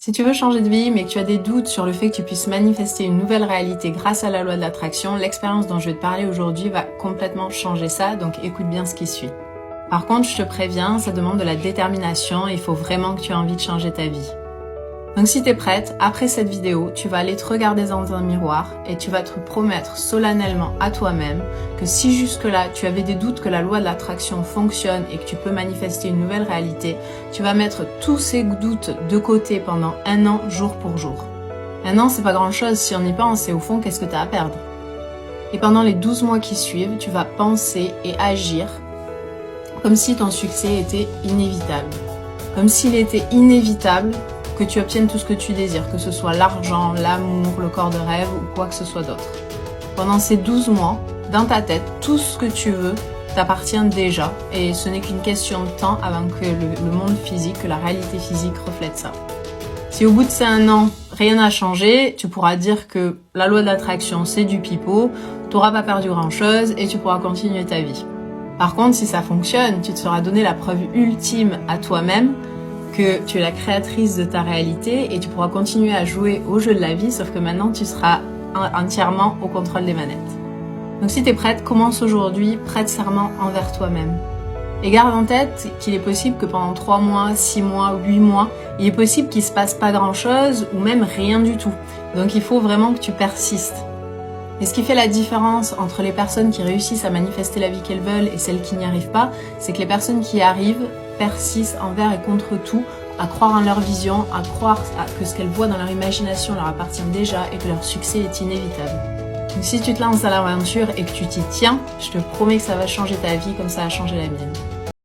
Si tu veux changer de vie, mais que tu as des doutes sur le fait que tu puisses manifester une nouvelle réalité grâce à la loi de l'attraction, l'expérience dont je vais te parler aujourd'hui va complètement changer ça, donc écoute bien ce qui suit. Par contre, je te préviens, ça demande de la détermination et il faut vraiment que tu aies envie de changer ta vie. Donc si tu es prête, après cette vidéo, tu vas aller te regarder dans un miroir et tu vas te promettre solennellement à toi-même que si jusque-là tu avais des doutes que la loi de l'attraction fonctionne et que tu peux manifester une nouvelle réalité, tu vas mettre tous ces doutes de côté pendant 1 an, jour pour jour. 1 an, c'est pas grand-chose si on y pense et au fond, qu'est-ce que tu as à perdre? Et pendant les 12 mois qui suivent, tu vas penser et agir comme si ton succès était inévitable. Comme s'il était inévitable que tu obtiennes tout ce que tu désires, que ce soit l'argent, l'amour, le corps de rêve ou quoi que ce soit d'autre. Pendant ces 12 mois, dans ta tête, tout ce que tu veux t'appartient déjà et ce n'est qu'une question de temps avant que le monde physique, que la réalité physique reflète ça. Si au bout de ces 1 an, rien n'a changé, tu pourras dire que la loi de l'attraction c'est du pipeau, tu n'auras pas perdu grand chose et tu pourras continuer ta vie. Par contre, si ça fonctionne, tu te seras donné la preuve ultime à toi-même que tu es la créatrice de ta réalité et tu pourras continuer à jouer au jeu de la vie, sauf que maintenant tu seras entièrement au contrôle des manettes. Donc si tu es prête, commence aujourd'hui, prête serment envers toi-même. Et garde en tête qu'il est possible que pendant 3 mois, 6 mois, 8 mois, il est possible qu'il se passe pas grand chose ou même rien du tout. Donc il faut vraiment que tu persistes. Et ce qui fait la différence entre les personnes qui réussissent à manifester la vie qu'elles veulent et celles qui n'y arrivent pas, c'est que les personnes qui y arrivent persistent envers et contre tout, à croire en leur vision, à croire que ce qu'elles voient dans leur imagination leur appartient déjà et que leur succès est inévitable. Donc si tu te lances à l'aventure et que tu t'y tiens, je te promets que ça va changer ta vie comme ça a changé la mienne.